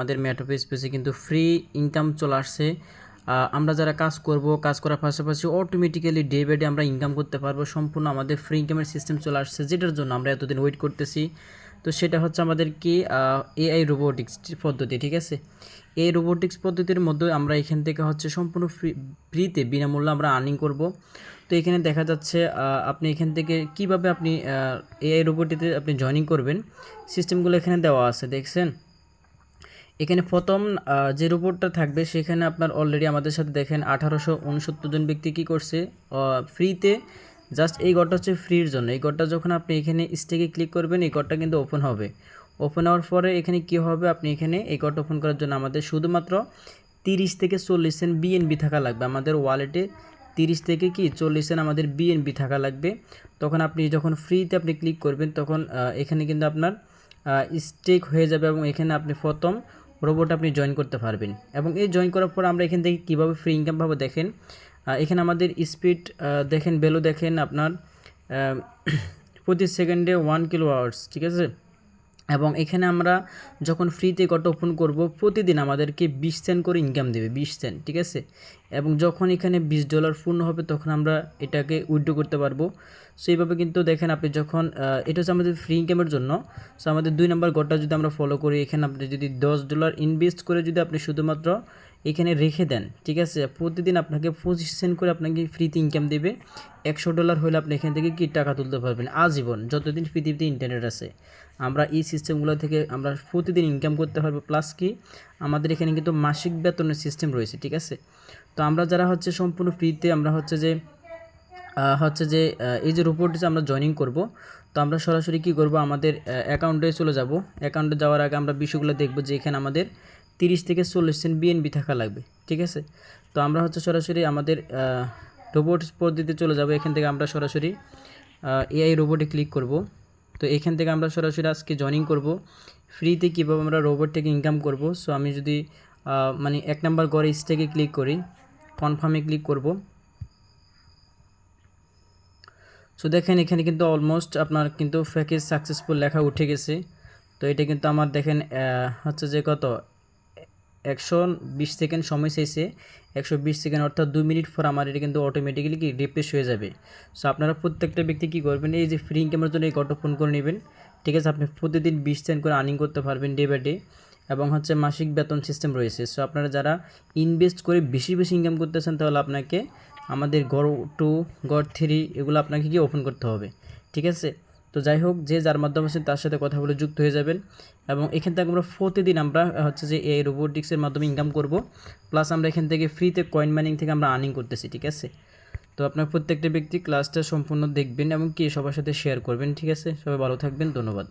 আমাদের মেটাপে স্পেসে কিন্তু ফ্রি ইনকাম চলে আসছে। আমরা যারা কাজ করব, কাজ করার পাশাপাশি অটোমেটিক্যালি ডে বাই ডে আমরা ইনকাম করতে পারবো। সম্পূর্ণ আমাদের ফ্রি ইনকামের সিস্টেম চলে আসছে, যেটার জন্য আমরা এতদিন ওয়েট করতেছি। তো সেটা হচ্ছে আমাদের কি এআই রোবোটিক্স পদ্ধতি, ঠিক আছে। এই রোবোটিক্স পদ্ধতির মধ্যে আমরা এখান থেকে হচ্ছে সম্পূর্ণ ফ্রিতে বিনামূল্যে আমরা আর্নিং করব। তো এখানে দেখা যাচ্ছে আপনি এখান থেকে কিভাবে আপনি এআই রোবোটিতে আপনি জয়েনিং করবেন, সিস্টেমগুলো এখানে দেওয়া আছে, দেখছেন। এখানে প্রথম যে রোবটটা থাকবে সেখানে আপনার অলরেডি আমাদের সাথে দেখেন 1869 জন ব্যক্তি কী করছে ফ্রিতে। জাস্ট এই ঘরটা হচ্ছে ফ্রির জন্য। এই ঘরটা যখন আপনি এখানে স্টেকে ক্লিক করবেন, এই ঘরটা কিন্তু ওপেন হবে। ওপেন হওয়ার পরে এখানে কী হবে, আপনি এখানে এই ঘরটা ওপেন করার জন্য আমাদের শুধুমাত্র 30 থেকে 40 সেন্ট বিএনবি থাকা লাগবে। আমাদের ওয়ালেটে 30 থেকে 40 সেন্ট আমাদের বিএনবি থাকা লাগবে। তখন আপনি যখন ফ্রিতে আপনি ক্লিক করবেন, তখন এখানে কিন্তু আপনার স্টেক হয়ে যাবে এবং এখানে আপনি প্রথম রোবট আপনি জয়েন করতে পারবেন। এবং এই জয়েন করার পর আমরা এখান থেকে কীভাবে ফ্রি ইনকাম পাবো দেখেন। এখানে আমাদের স্পিড দেখেন, ভ্যালু দেখেন আপনার প্রতি সেকেন্ডে 1 কিলো আওয়ার্স, ঠিক আছে। এবং এখানে আমরা যখন ফ্রিতে ঘরটা ওপেন করব, প্রতিদিন আমাদেরকে 20 সেন্ট করে ইনকাম দেবে, 20 সেন্ট, ঠিক আছে। এবং যখন এখানে $20 পূর্ণ হবে, তখন আমরা এটাকে উইথড্র করতে পারবো। সো এইভাবে কিন্তু দেখেন আপনি যখন এটা হচ্ছে আমাদের ফ্রি ইনকামের জন্য। সো আমাদের 2 নম্বর ঘরটা যদি আমরা ফলো করি, এখানে আপনি যদি $10 ইনভেস্ট করে যদি আপনি শুধুমাত্র এখানে রেখে দেন, ঠিক আছে, প্রতিদিন আপনাকে 25 সেন্ট করে আপনাকে ফ্রিতে ইনকাম দেবে। $100 হলে আপনি এখান থেকে কি টাকা তুলতে পারবেন আজীবন, যতদিন পৃথিবীতে ইন্টারনেট আছে। আমরা এই সিস্টেমগুলো থেকে আমরা প্রতিদিন ইনকাম করতে পারবো। প্লাস কি আমাদের এখানে কিন্তু মাসিক বেতনের সিস্টেম রয়েছে, ঠিক আছে। তো আমরা যারা হচ্ছে সম্পূর্ণ ফ্রিতে আমরা হচ্ছে যে এই যে রোবটে আমরা জয়েনিং করব, তো আমরা সরাসরি কি করব, আমাদের অ্যাকাউন্টে চলে যাব। অ্যাকাউন্টে যাওয়ার আগে আমরা বিষয়গুলো দেখব যে এখানে আমাদের 30 থেকে 40 সেন্ট বিএনবি থাকা লাগবে, ঠিক আছে। তো আমরা হচ্ছে সরাসরি আমাদের রোবট পদ্ধতিতে চলে যাব। এখান থেকে আমরা সরাসরি এআই রোবটে ক্লিক করব। তো এখান থেকে আমরা সরাসরি আজকে জয়েনিং করব ফ্রিতে কীভাবে আমরা রোবট থেকে ইনকাম করব। সো আমি যদি মানে 1 নাম্বার ঘরে স্টেকে ক্লিক করি, কনফার্মে ক্লিক করব। সো দেখেন এখানে কিন্তু অলমোস্ট আপনার কিন্তু প্যাকেজ সাকসেসফুল লেখা উঠে গেছে। তো এটা কিন্তু আমার দেখেন হচ্ছে যে কত 120 সেকেন্ড সময় চাইছে, 120 সেকেন্ড অর্থাৎ 2 মিনিট পর আমার এটা কিন্তু অটোমেটিক্যালি কি রিফ্রেশ হয়ে যাবে। সো আপনারা প্রত্যেকটা ব্যক্তি কী করবেন, এই যে ফ্রি ইনকামের জন্য এই ঘরটা ফোন করে নেবেন, ঠিক আছে। আপনি প্রতিদিন 20 সেন্ট করে আর্নিং করতে পারবেন ডে বাই ডে। এবং হচ্ছে মাসিক বেতন সিস্টেম রয়েছে। সো আপনারা যারা ইনভেস্ট করে বেশি বেশি ইনকাম করতেছেন, তাহলে আপনাকে আমাদের গড় 2 গড় 3 এগুলো আপনাকে কি ওপেন করতে হবে, ঠিক আছে। তো যাই হোক, যে যার মাধ্যমে আছেন তার সাথে কথা বলে যুক্ত হয়ে যাবেন। এবং এখান থেকে আমরা প্রতিদিন আমরা হচ্ছে যে এই রোবোটিক্সের মাধ্যমে ইনকাম করব। প্লাস আমরা এখান থেকে ফ্রিতে কয়েন মাইনিং থেকে আমরা আর্নিং করতেছি, ঠিক আছে। তো আপনার প্রত্যেকটা ব্যক্তি ক্লাসটা সম্পূর্ণ দেখবেন এবং কি সবার সাথে শেয়ার করবেন, ঠিক আছে। সবাই ভালো থাকবেন, ধন্যবাদ।